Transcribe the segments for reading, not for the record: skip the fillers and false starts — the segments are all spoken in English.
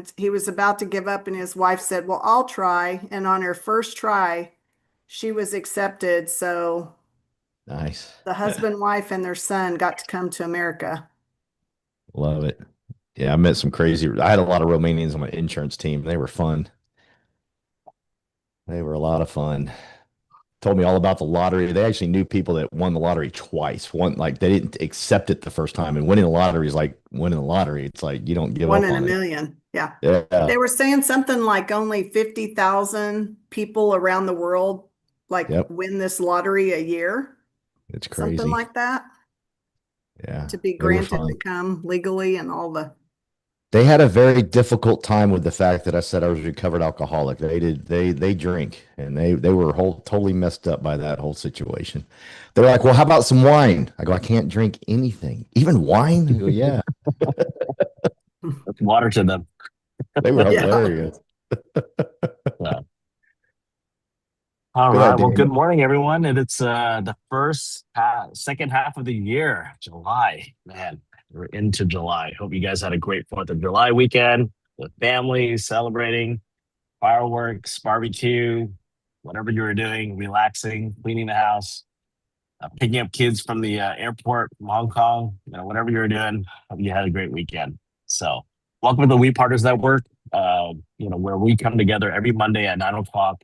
and he was about to give up, and his wife said, "Well, I'll try." And on her first try, she was accepted. So Nice. the husband, wife, and their son got to come to America. Love it. Yeah, I met some crazy. I had a lot of Romanians on my insurance team. They were fun. They were a lot of fun. Told me all about the lottery. They actually knew people that won the lottery twice. One, like they didn't accept it the first time, and winning the lottery is like winning the lottery. It's like you don't give One up in a on it. million. Yeah. Yeah. They were saying something like only 50,000 people around the world like Yep. win this lottery a year, It's something crazy. like that, Yeah. to be They were granted to fun. come legally and all the. They had a very difficult time with the fact that I said I was a recovered alcoholic. They drink and they were totally messed up by that whole situation. They're like, "Well, how about some wine?" I go, "I can't drink anything, even wine." I go, "Yeah." That's water to them. They were Yeah. hilarious. So, all Go right. ahead, Well, good Daniel. morning, everyone. And it's the second half of the year, July. Man, we're into July. Hope you guys had a great 4th of July weekend with families, celebrating, fireworks, barbecue, whatever you were doing, relaxing, cleaning the house, picking up kids from the airport from Hong Kong, whatever you were doing. Hope you had a great weekend. So, welcome to the We Partners Network, where we come together every Monday at 9 o'clock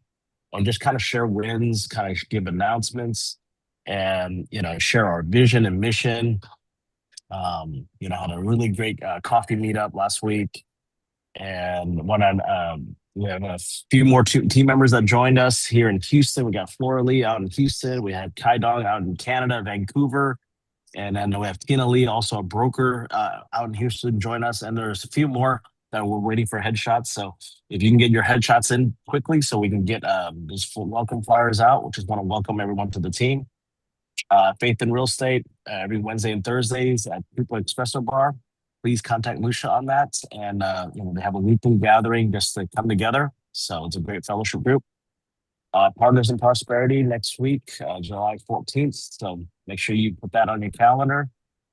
and just kind of share wins, kind of give announcements, and share our vision and mission. Had a really great coffee meetup last week, and we have a few more team members that joined us here in Houston. We got Flora Lee out in Houston. We had Kai Dong out in Canada, Vancouver. And then we have Tina Lee, also a broker out in Houston, join us. And there's a few more that we're waiting for headshots. So if you can get your headshots in quickly so we can get those full welcome flyers out, we just want to welcome everyone to the team. Faith in Real Estate, every Wednesday and Thursdays at People Espresso Bar. Please contact Lucia on that. And they have a weekly gathering just to come together. So it's a great fellowship group. Partners in Prosperity next week, July 14th. So make sure you put that on your calendar.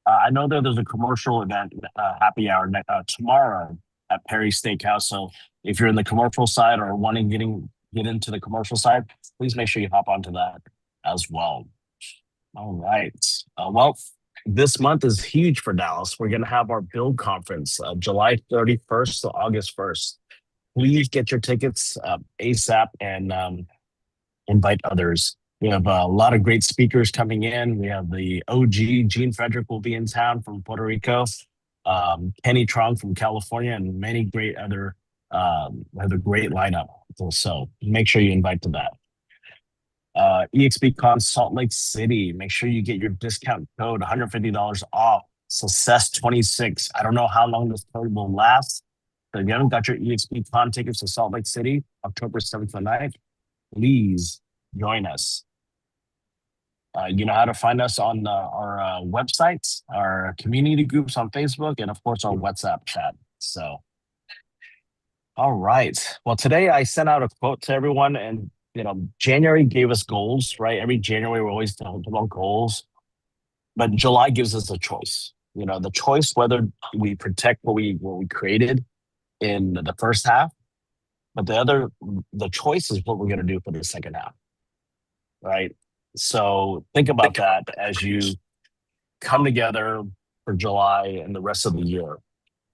I know that there's a commercial event, happy hour tomorrow at Perry Steakhouse. So if you're in the commercial side or wanting get into the commercial side, please make sure you hop onto that as well. All right. Well, this month is huge for Dallas. We're going to have our Build Conference, July 31st to August 1st. Please get your tickets ASAP and invite others. We have a lot of great speakers coming in. We have the OG, Gene Frederick will be in town from Puerto Rico, Kenny Trong from California, and many great other have a great lineup. So make sure you invite to that. EXPCon Salt Lake City. Make sure you get your discount code, $150 off. Success 26. I don't know how long this code will last. So if you haven't got your EXPCon tickets to Salt Lake City, October 7th and 9th, please join us. You know how to find us on our websites, our community groups on Facebook, and of course our WhatsApp chat. So, all right. Well, today I sent out a quote to everyone, and January gave us goals, right? Every January we're always talking about goals, but July gives us a choice. The choice whether we protect what we created in the first half, but the choice is what we're going to do for the second half, right? So think about that as you come together for July and the rest of the year.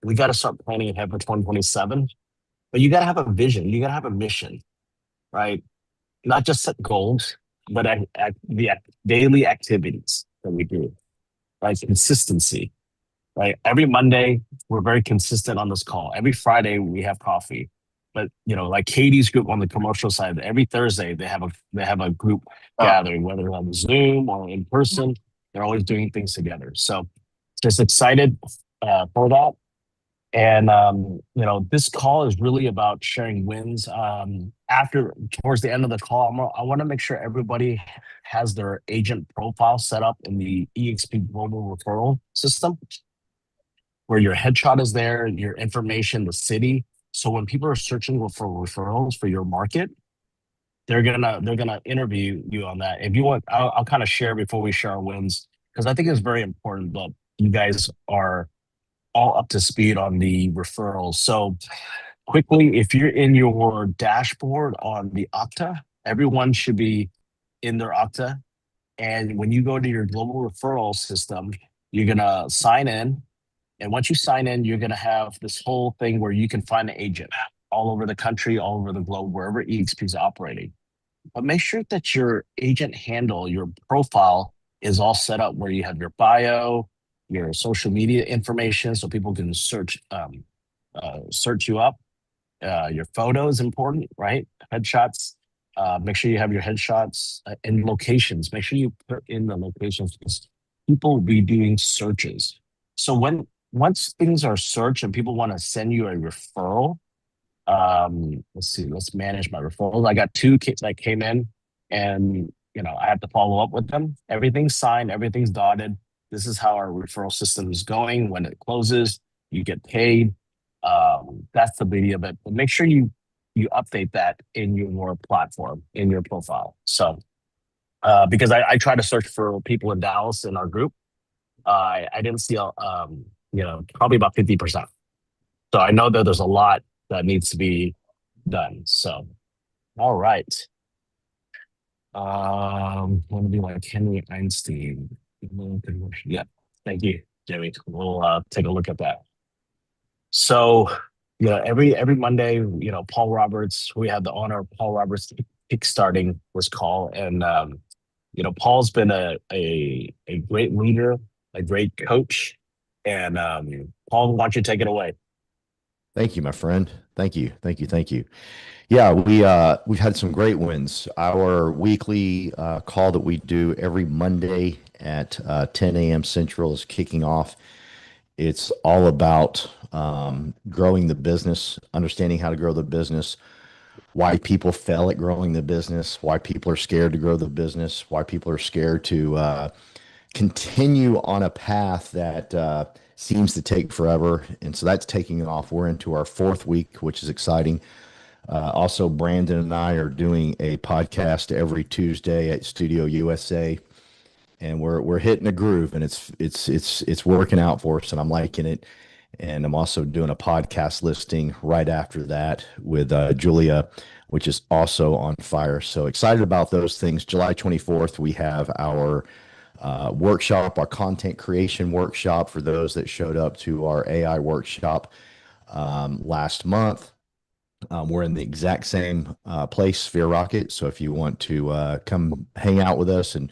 We got to start planning ahead for 2027, but you got to have a vision. You got to have a mission, right? Not just set goals, but the daily activities that we do, right? Consistency, right? Every Monday, we're very consistent on this call. Every Friday, we have coffee. But like Katie's group on the commercial side, every Thursday they have a group gathering, whether on Zoom or in person. They're always doing things together. So just excited for that. And this call is really about sharing wins. Towards the end of the call, I want to make sure everybody has their agent profile set up in the EXP Global Referral System, where your headshot is there, your information, the city. So when people are searching for referrals for your market, they're gonna interview you on that. If you want, I'll kind of share before we share our wins, because I think it's very important that you guys are all up to speed on the referrals. So quickly, if you're in your dashboard on the Okta, everyone should be in their Okta. And when you go to your global referral system, you're gonna sign in. And once you sign in, you're gonna have this whole thing where you can find an agent all over the country, all over the globe, wherever EXP is operating. But make sure that your agent handle, your profile is all set up where you have your bio, your social media information, so people can search you up. Your photo is important, right? Headshots. Make sure you have your headshots in locations. Make sure you put in the locations because people will be doing searches. So once things are searched and people want to send you a referral, let's see, let's manage my referrals. I got two kids that came in, and I have to follow up with them. Everything's signed, everything's dotted. This is how our referral system is going. When it closes, you get paid. That's the beauty of it. But make sure you update that in your platform, in your profile. So because I try to search for people in Dallas in our group, I didn't see probably about 50%. So I know that there's a lot that needs to be done. So, all right. Want to be like Henry Einstein. Yeah. Thank you, Jimmy. We'll take a look at that. So, every Monday, Paul Roberts, we have the honor of Paul Roberts kickstarting this call. And Paul's been a great leader, a great coach. And Paul, why don't you take it away? Thank you, my friend. Thank you. Thank you. Thank you. Yeah, we've had some great wins. Our weekly call that we do every Monday at 10 a.m. Central is kicking off. It's all about growing the business, understanding how to grow the business, why people fail at growing the business, why people are scared to grow the business, why people are scared to continue on a path that seems to take forever. And so that's taking off. We're into our fourth week, which is exciting. Also, Brandon and I are doing a podcast every Tuesday at Studio USA, and we're hitting a groove, and it's working out for us, and I'm liking it. And I'm also doing a podcast listing right after that with Julia, which is also on fire. So excited about those things. July 24th, we have our workshop, our content creation workshop for those that showed up to our AI workshop last month. We're in the exact same place, Sphere Rocket. So if you want to come hang out with us, and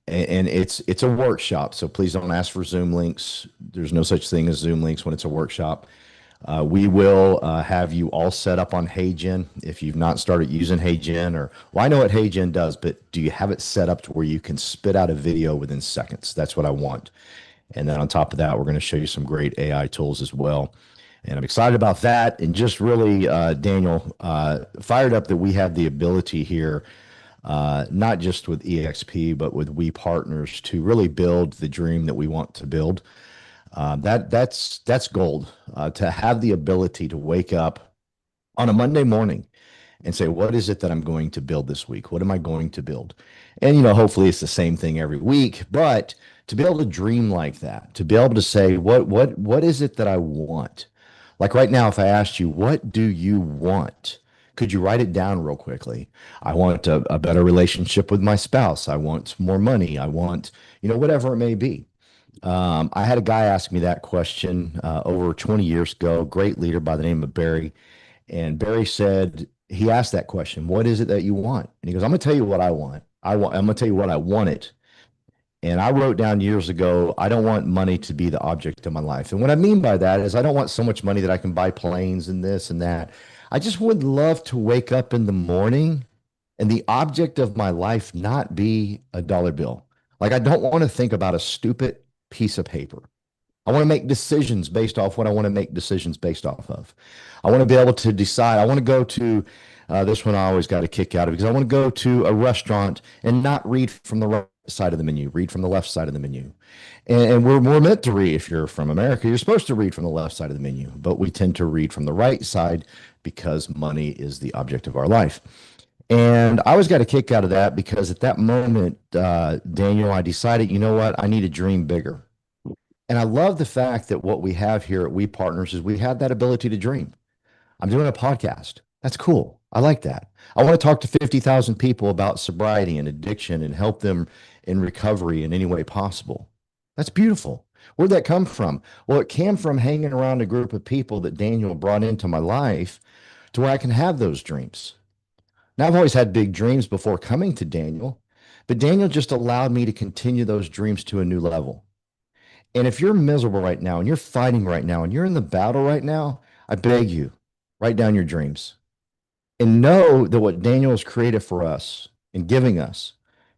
it's a workshop, so please don't ask for Zoom links. There's no such thing as Zoom links when it's a workshop. We will have you all set up on HeyGen. If you've not started using HeyGen, or well, I know what HeyGen does, but do you have it set up to where you can spit out a video within seconds? That's what I want. And then on top of that, we're going to show you some great AI tools as well. And I'm excited about that. And just really, Daniel, fired up that we have the ability here, not just with EXP, but with We Partners, to really build the dream that we want to build. That's gold. To have the ability to wake up on a Monday morning and say, what is it that I'm going to build this week? What am I going to build? And, hopefully it's the same thing every week, but to be able to dream like that, to be able to say, what is it that I want? Like right now, if I asked you, what do you want? Could you write it down real quickly? I want a better relationship with my spouse. I want more money. I want, whatever it may be. I had a guy ask me that question over 20 years ago, great leader by the name of Barry. And Barry said, he asked that question, what is it that you want? And he goes, I'm going to tell you what I want. I'm going to tell you what I wanted. And I wrote down years ago, I don't want money to be the object of my life. And what I mean by that is I don't want so much money that I can buy planes and this and that. I just would love to wake up in the morning and the object of my life not be a dollar bill. Like, I don't want to think about a stupid piece of paper. I want to make decisions based off what I want to make decisions based off of. I want to be able to decide. I want to go to this one I always got a kick out of, because I want to go to a restaurant and not read from the right side of the menu, read from the left side of the menu. And we're meant to read. If you're from America, you're supposed to read from the left side of the menu, but we tend to read from the right side because money is the object of our life. And I always got a kick out of that because at that moment, Daniel, I decided, you know what? I need to dream bigger. And I love the fact that what we have here at We Partners is we have that ability to dream. I'm doing a podcast. That's cool. I like that. I want to talk to 50,000 people about sobriety and addiction and help them in recovery in any way possible. That's beautiful. Where'd that come from? Well, it came from hanging around a group of people that Daniel brought into my life to where I can have those dreams. Now, I've always had big dreams before coming to Daniel, but Daniel just allowed me to continue those dreams to a new level. And if you're miserable right now and you're fighting right now and you're in the battle right now, I beg you, write down your dreams and know that what Daniel has created for us and giving us,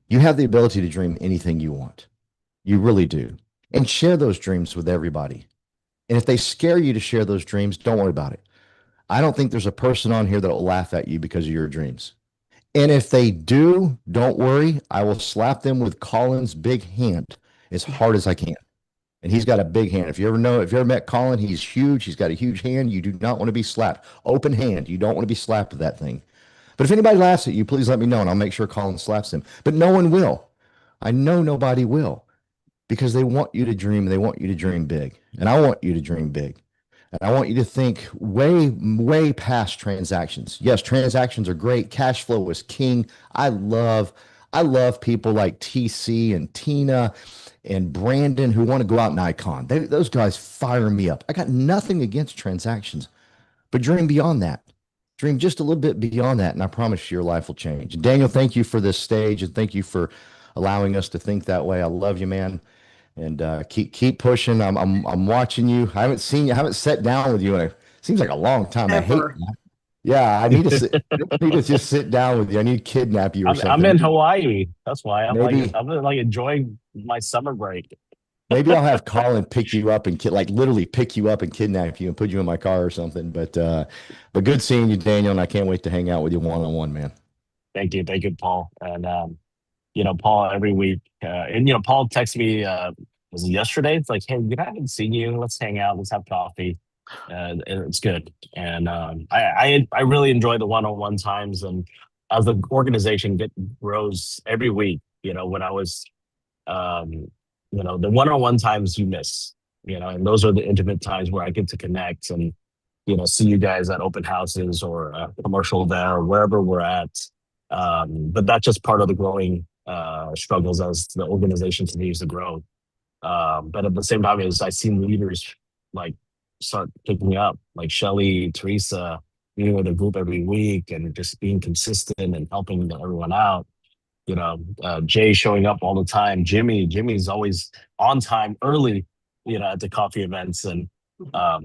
you have the ability to dream anything you want. You really do. And share those dreams with everybody. And if they scare you to share those dreams, don't worry about it. I don't think there's a person on here that will laugh at you because of your dreams. And if they do, don't worry. I will slap them with Colin's big hand as hard as I can. And he's got a big hand. If you ever met Colin, he's huge. He's got a huge hand. You do not want to be slapped. Open hand. You don't want to be slapped with that thing. But if anybody laughs at you, please let me know and I'll make sure Colin slaps him. But no one will. I know nobody will because they want you to dream and they want you to dream big. And I want you to dream big. And I want you to think way, way past transactions. Yes, transactions are great. Cash flow is king. I love people like TC and Tina and Brandon who want to go out and icon. Those guys fire me up. I got nothing against transactions, but dream beyond that. Dream just a little bit beyond that, and I promise you your life will change. Daniel, thank you for this stage, and thank you for allowing us to think that way. I love you, man, and keep pushing. I'm watching you. I haven't seen you. I haven't sat down with you in seems like a long time. I hate Ever. that. Yeah, I need to just sit down with you. I need to kidnap you or I'm something. in Hawaii. That's why Maybe I'm like enjoying my summer break. maybe I'll have Colin pick you up and like literally pick you up and kidnap you and put you in my car or something. But good seeing you, Daniel, and I can't wait to hang out with you one on one, man. Thank you, Paul. And Paul every week, and Paul texted me was it yesterday? It's like, hey, I haven't seen you. Let's hang out. Let's have coffee. And it's good. And I really enjoy the one-on-one times. And as the organization grows every week, when I was um, the one-on-one times you miss, and those are the intimate times where I get to connect and, see you guys at open houses or a commercial event or wherever we're at. But that's just part of the growing struggles as the organization continues to grow. But at the same time, as I see leaders like start picking up, like Shelly, Teresa, being with a group every week and just being consistent and helping everyone out. Jay showing up all the time. Jimmy's always on time, early, at the coffee events and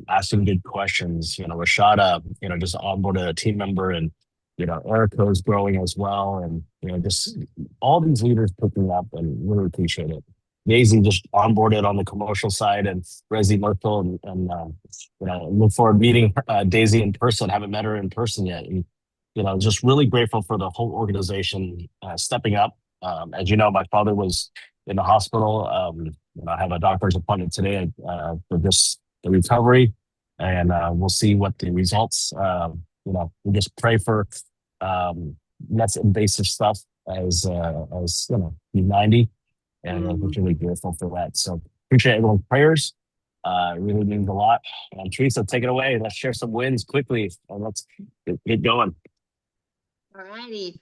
asking good questions. Rashada, just onboarded a team member and Erica's growing as well. And just all these leaders picking up and really appreciate it. Daisy just onboarded on the commercial side and Resi Merkel and look forward to meeting Daisy in person. Haven't met her in person yet. And just really grateful for the whole organization stepping up. As you know, my father was in the hospital. I have a doctor's appointment today for just the recovery, and we'll see what the results. We just pray for less invasive stuff as he's 90, and I'm really grateful for that. So appreciate everyone's prayers. It really means a lot. And Teresa, take it away. Let's share some wins quickly, and let's get going. All righty.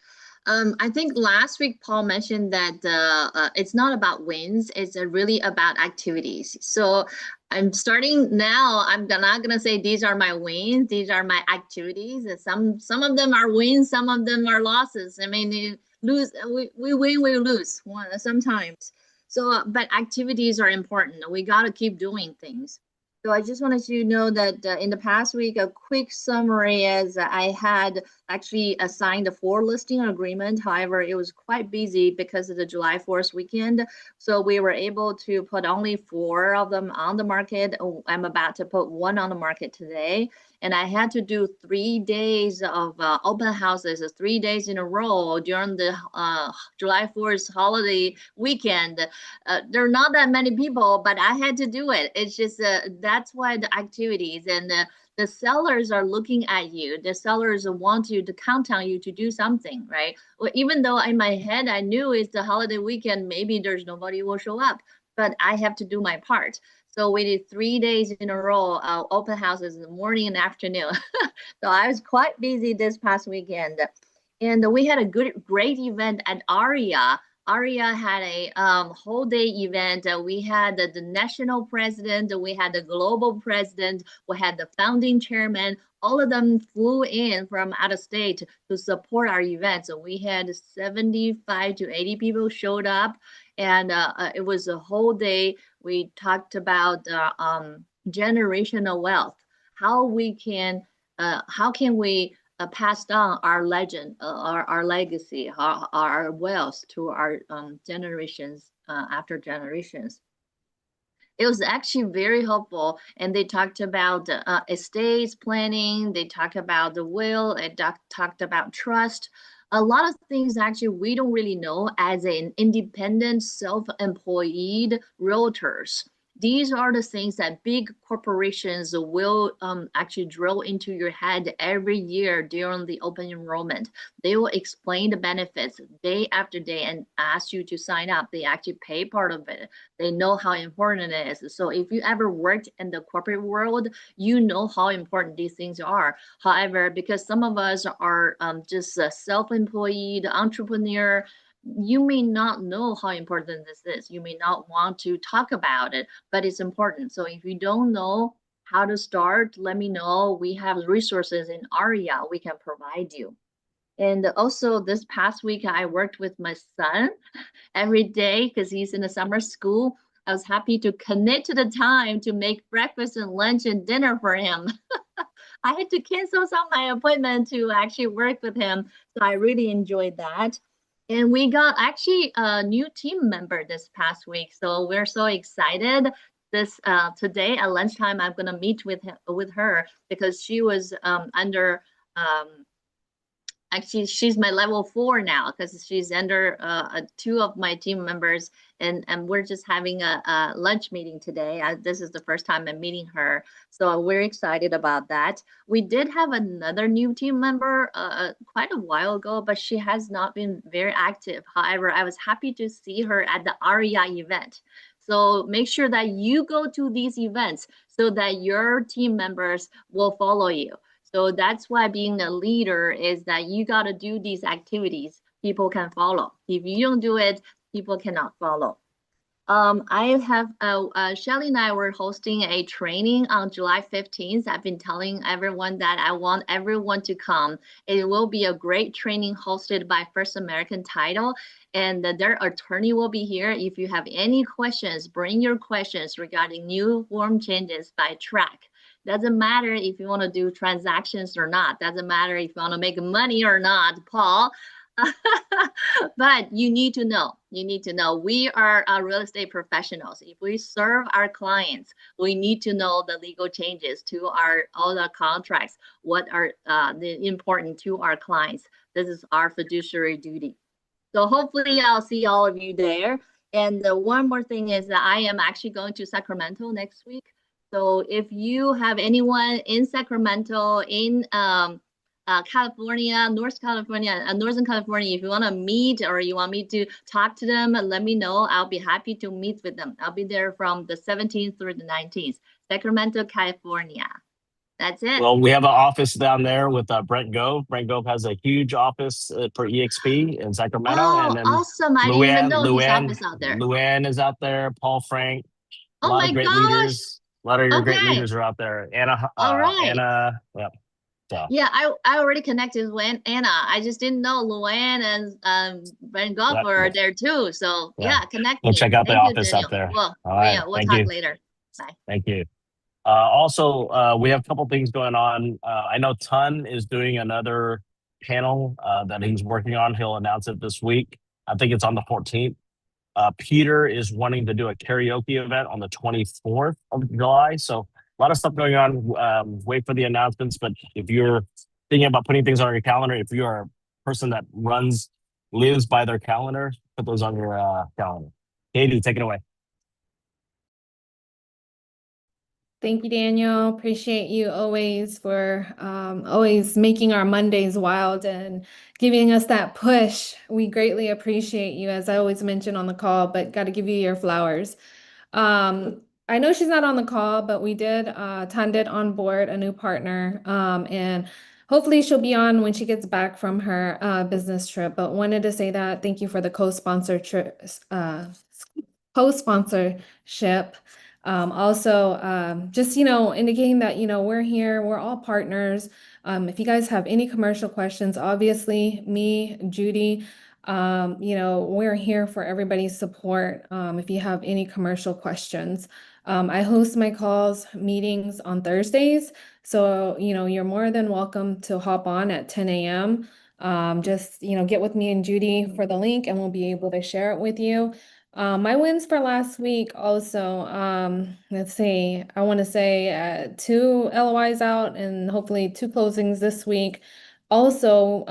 I think last week Paul mentioned that it's not about wins, it's really about activities. So I'm starting now. I'm not gonna say these are my wins, these are my activities. Some of them are wins, some of them are losses. I mean, we win, we lose sometimes. So, but activities are important. We gotta keep doing things. So I just wanted you to know that in the past week, a quick summary is I had actually signed a 4 listing agreement. However, it was quite busy because of the July 4th weekend. So we were able to put only 4 of them on the market. I'm about to put 1 on the market today. And I had to do 3 days of open houses, 3 days in a row during the July 4th holiday weekend. There are not that many people, but I had to do it. It's just that's why the activities and the sellers are looking at you. The sellers want you to count on you to do something, right? Well, even though in my head I knew it's the holiday weekend, maybe there's nobody will show up, but I have to do my part. So we did 3 days in a row, open houses in the morning and afternoon. So I was quite busy this past weekend. And we had a great event at ARIA. ARIA had a whole day event. We had the national president, we had the global president, we had the founding chairman. All of them flew in from out of state to support our event. So we had 75 to 80 people showed up, and it was a whole day. We talked about generational wealth, how we can, how can we pass down our legend, our legacy, our wealth to our generations after generations. It was actually very helpful, and they talked about estates planning. They talked about the will. It talked about trust. A lot of things actually we don't really know as an independent, self-employed realtors. These are the things that big corporations will actually drill into your head every year during the open enrollment. They will explain the benefits day after day and ask you to sign up. They actually pay part of it. They know how important it is. So if you ever worked in the corporate world, you know how important these things are. However, because some of us are just a self-employed entrepreneur, you may not know how important this is. You may not want to talk about it, but it's important. So if you don't know how to start, let me know. We have resources in ARIA we can provide you. And also this past week, I worked with my son every day because he's in the summer school. I was happy to commit to the time to make breakfast and lunch and dinner for him. I had to cancel some of my appointment to actually work with him. So I really enjoyed that. And we got actually a new team member this past week. So we're so excited. This today at lunchtime, I'm gonna meet with her because she was under actually she's my level 4 now because she's under 2 of my team members, and we're just having a lunch meeting today. This is the first time I'm meeting her, so we're excited about that. We did have another new team member quite a while ago, but she has not been very active. However, I was happy to see her at the ARIA event. So make sure that you go to these events so that your team members will follow you. So that's why being a leader is that you got to do these activities people can follow. If you don't do it, people cannot follow. I have Shelly and I were hosting a training on July 15th. I've been telling everyone that I want everyone to come. It will be a great training hosted by First American Title, and their attorney will be here. If you have any questions, bring your questions regarding new form changes by track. Doesn't matter if you want to do transactions or not. Doesn't matter if you want to make money or not, Paul. But you need to know. You need to know. We are real estate professionals. If we serve our clients, we need to know the legal changes to all the contracts. What are important to our clients? This is our fiduciary duty. So hopefully I'll see all of you there. And one more thing is that I am actually going to Sacramento next week. So if you have anyone in Sacramento, in California, Northern California, if you want to meet or you want me to talk to them, let me know. I'll be happy to meet with them. I'll be there from the 17th through the 19th, Sacramento, California. That's it. Well, we have an office down there with Brent Gove. Brent Gove has a huge office for EXP in Sacramento. Oh, and then awesome. I didn't even know his office out there. Luann is out there. Paul Frank. A Oh lot my of great gosh. leaders. A lot of your great Okay. leaders are out there. Anna. All right. Anna. Yep. So. Yeah, I already connected with Anna. I just didn't know Luann and Brent Gove were there too. So yeah, connect We'll me. check out the Thank you, office Daniel. up there. Well, All right. yeah, we'll Thank talk you. later. Bye. Thank you. Also, we have a couple things going on. I know Ton is doing another panel that he's working on. He'll announce it this week. I think it's on the 14th. Peter is wanting to do a karaoke event on the 24th of July. So a lot of stuff going on. Wait for the announcements. But if you're thinking about putting things on your calendar, if you are a person that lives by their calendar, put those on your calendar. Katie, take it away. Thank you, Daniel. Appreciate you always for always making our Mondays wild and giving us that push. We greatly appreciate you, as I always mention on the call, but got to give you your flowers. I know she's not on the call, but we did Tandit on board a new partner, and hopefully she'll be on when she gets back from her business trip. But wanted to say that thank you for the co-sponsorship. Also, just indicating that we're here, we're all partners. If you guys have any commercial questions, obviously me, Judy. We're here for everybody's support. If you have any commercial questions, I host my calls meetings on Thursdays. So, you're more than welcome to hop on at 10 a.m. Just, get with me and Judy for the link and we'll be able to share it with you. My wins for last week also, let's see, I want to say 2 LOIs out and hopefully 2 closings this week. Also,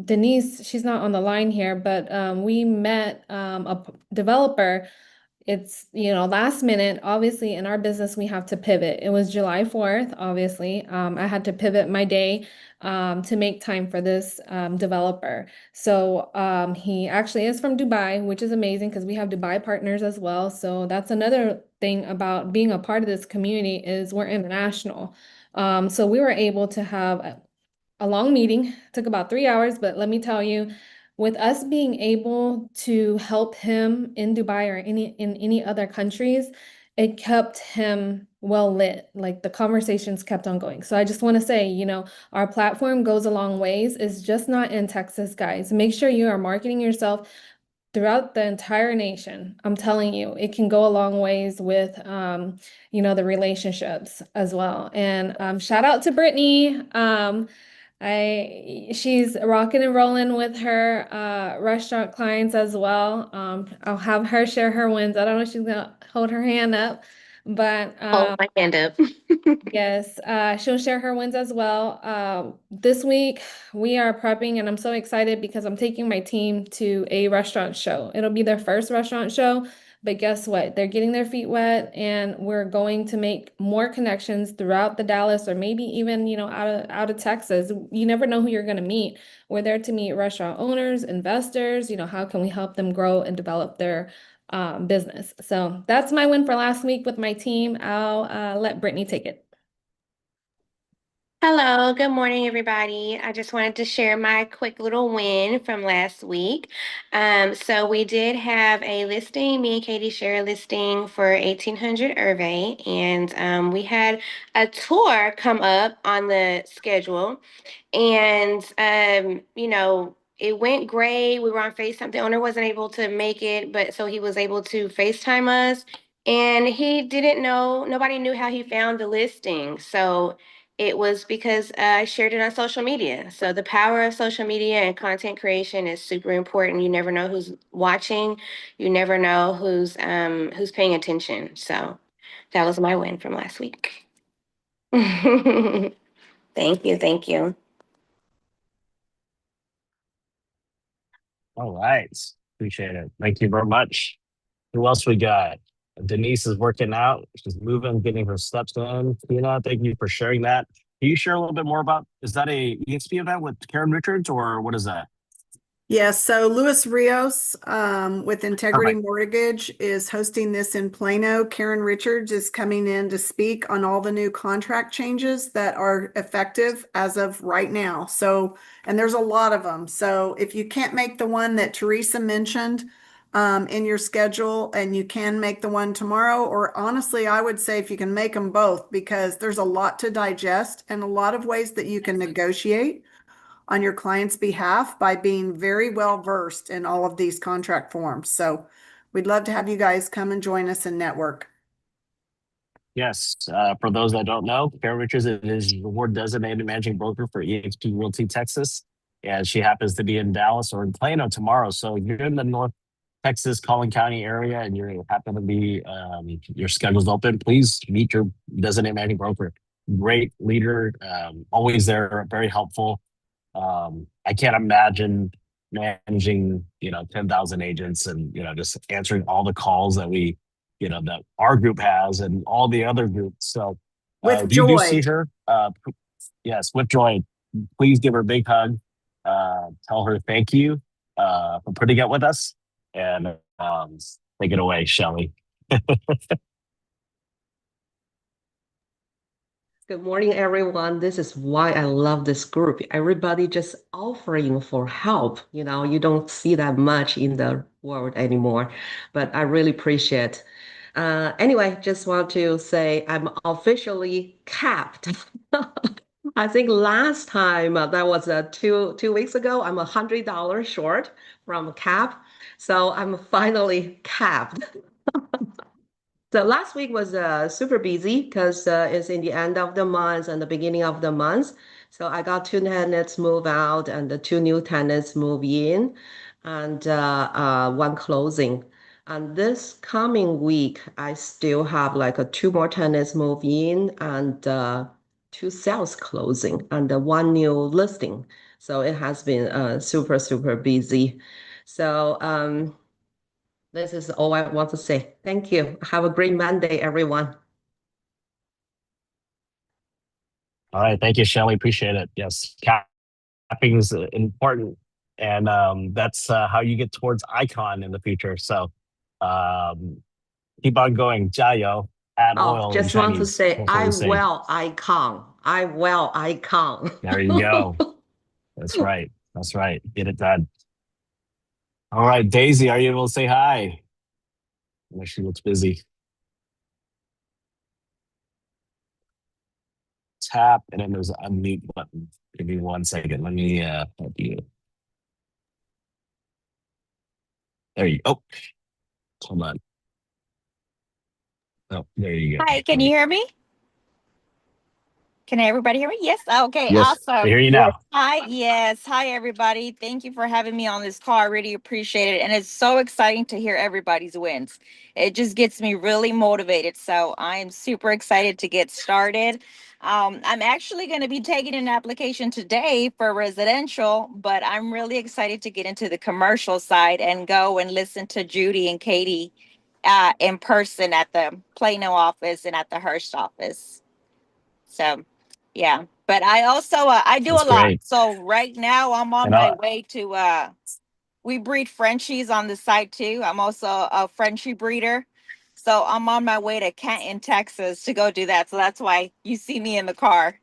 Denise, she's not on the line here, but we met a developer. It's, last minute. Obviously, in our business, we have to pivot. It was July 4th, obviously. I had to pivot my day to make time for this developer. So he actually is from Dubai, which is amazing because we have Dubai partners as well. So that's another thing about being a part of this community is we're international. So we were able to have a long meeting, took about 3 hours, but let me tell you, with us being able to help him in Dubai or in any other countries, it kept him well lit. Like the conversations kept on going. So I just want to say, our platform goes a long ways. It's just not in Texas, guys. Make sure you are marketing yourself throughout the entire nation. I'm telling you, it can go a long ways with the relationships as well. And shout out to Brittany. She's rocking and rolling with her restaurant clients as well. I'll have her share her wins. I don't know if she's gonna hold her hand up, but Hold my hand up. yes, she'll share her wins as well. This week we are prepping, and I'm so excited because I'm taking my team to a restaurant show. It'll be their first restaurant show, but guess what? They're getting their feet wet, and we're going to make more connections throughout the Dallas or maybe even, out of Texas. You never know who you're going to meet. We're there to meet restaurant owners, investors. How can we help them grow and develop their business? So that's my win for last week with my team. I'll let Brittany take it. Hello, good morning, everybody. I just wanted to share my quick little win from last week. So we did have a listing, me and Katie share a listing for 1800 Hervé, and we had a tour come up on the schedule. And it went great. We were on FaceTime. The owner wasn't able to make it, but so he was able to FaceTime us. And he didn't know, nobody knew how he found the listing. So it was because I shared it on social media. So the power of social media and content creation is super important. You never know who's watching. You never know who's paying attention. So that was my win from last week. Thank you, thank you. All right. Appreciate it. Thank you very much. Who else we got? Denise is working out. She's moving, getting her steps in. Tina, thank you for sharing that. Can you share a little bit more about, is that a EXP event with Karen Richards or what is that? Yes, so Luis Rios with Integrity Perfect. Mortgage is hosting this in Plano. Karen Richards is coming in to speak on all the new contract changes that are effective as of right now. So, and there's a lot of them. So if you can't make the one that Teresa mentioned in your schedule and you can make the one tomorrow, or honestly, I would say if you can make them both, because there's a lot to digest and a lot of ways that you can negotiate on your client's behalf by being very well versed in all of these contract forms. So we'd love to have you guys come and join us and network. Yes. For those that don't know, Karen Richards is the award designated managing broker for EXP Realty Texas. And she happens to be in Dallas or in Plano tomorrow. So if you're in the North Texas, Collin County area and you happen to be, your schedule's open, please meet your designated managing broker. Great leader, always there, very helpful. I can't imagine managing, 10,000 agents and, just answering all the calls that that our group has and all the other groups. So With you do joy. see her. Yes, with joy. Please give her a big hug. Tell her thank you for putting up with us. And take it away, Shelly. Good morning, everyone. This is why I love this group. Everybody just offering for help. You don't see that much in the world anymore, but I really appreciate. Anyway, just want to say I'm officially capped. I think last time that was 2 weeks ago. I'm $100 short from cap, so I'm finally capped. So last week was super busy because it's in the end of the month and the beginning of the month. So I got two tenants move out and the two new tenants move in, and one closing. And this coming week, I still have like two more tenants move in and two sales closing and one new listing. So it has been super, super busy. So this is all I want to say. Thank you. Have a great Monday, everyone. All right, thank you, Shelly. Appreciate it. Yes, capping is important, and that's how you get towards icon in the future. So um, keep on going, 加油. Add Oh, oil in just want to Chinese. say, That's what I we say. will icon. I will icon. There you go. That's right. That's right. Get it done. All right, Daisy, are you able to say hi? I know she looks busy. Tap, and then there's a unmute button. Give me 1 second. Let me help you. There you go. Oh, hold on. Oh, there you go. Hi, can you hear me? Can everybody hear me? Yes. Okay, Yes. I awesome. hear you now. Hi, yes. Hi, everybody. Thank you for having me on this call. I really appreciate it. And it's so exciting to hear everybody's wins. It just gets me really motivated. So I'm super excited to get started. I'm actually going to be taking an application today for residential, but I'm really excited to get into the commercial side and go and listen to Judy and Katie in person at the Plano office and at the Hearst office. So, yeah. But I also I do That's a lot. great. So right now I'm on And my way to we breed Frenchies on the side too. I'm also a Frenchie breeder. So I'm on my way to Canton, Texas to go do that. So that's why you see me in the car.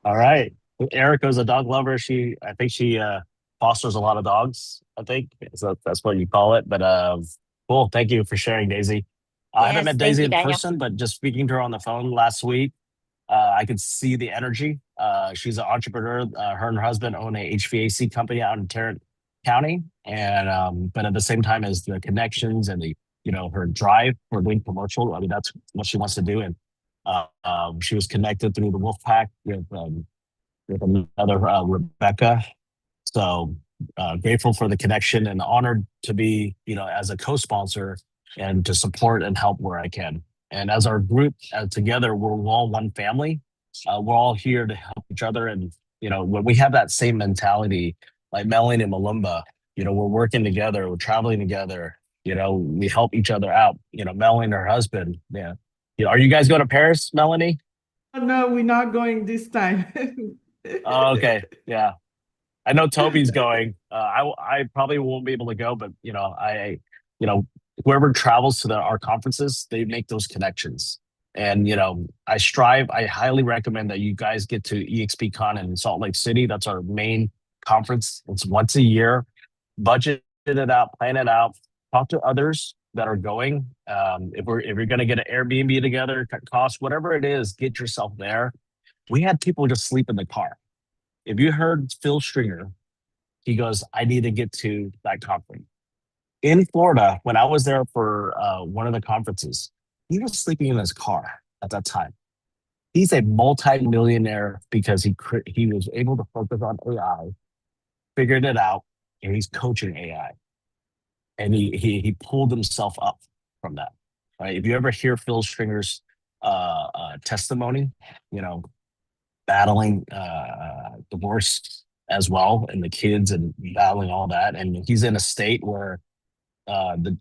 all right. Erica's a dog lover. I think she fosters a lot of dogs, I think. So that's what you call it. But cool. Thank you for sharing, Daisy. I haven't Yes, met thank Daisy you, in Daniel. person, but just speaking to her on the phone last week, I could see the energy. She's an entrepreneur. Her and her husband own a HVAC company out in Tarrant County, and but at the same time as the connections and the her drive for doing commercial. I mean, that's what she wants to do. And she was connected through the Wolf Pack with another Rebecca. So grateful for the connection and honored to be, as a co-sponsor and to support and help where I can. And as our group together, we're all one family. We're all here to help each other. And, when we have that same mentality, like Melanie and Malumba, we're working together, we're traveling together, we help each other out. Melanie and her husband, yeah. Are you guys going to Paris, Melanie? No, we're not going this time. Oh, okay. Yeah. I know Toby's going. I probably won't be able to go, but you know, whoever travels to our conferences, they make those connections. And I highly recommend that you guys get to EXPCon in Salt Lake City. That's our main conference. It's once a year. Budget it out, plan it out, talk to others that are going. If you're gonna get an Airbnb together, cut costs, whatever it is, get yourself there. We had people just sleep in the car. If you heard Phil Stringer, he goes, I need to get to that conference. In Florida, when I was there for one of the conferences, he was sleeping in his car at that time. He's a multi-millionaire because he was able to focus on AI, figured it out, and he's coaching AI. And he pulled himself up from that. Right? If you ever hear Phil Stringer's testimony, you know, battling divorce as well, and the kids and battling all that, and he's in a state where the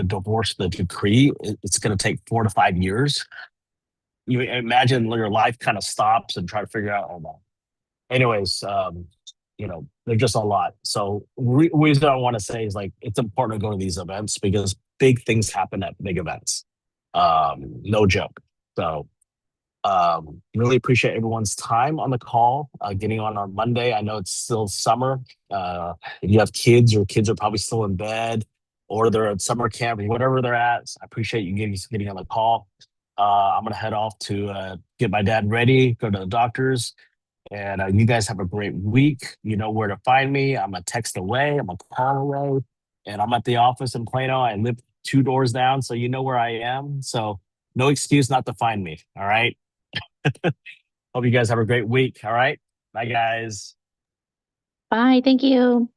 divorce, the decree, it's going to take 4 to 5 years. You imagine your life kind of stops and try to figure out all that. Anyways, there's just a lot. So we don't want to say is like it's important to go to these events because big things happen at big events. No joke. So really appreciate everyone's time on the call, getting on Monday. I know it's still summer. If you have kids, your kids are probably still in bed or they're at summer camp or whatever they're at. I appreciate you getting on the call. I'm going to head off to get my dad ready, go to the doctors. And you guys have a great week. You know where to find me. I'm a text away, I'm a call away, and I'm at the office in Plano. I live 2 doors down, so you know where I am. So no excuse not to find me. All right. Hope you guys have a great week. All right. Bye, guys. Bye. Thank you.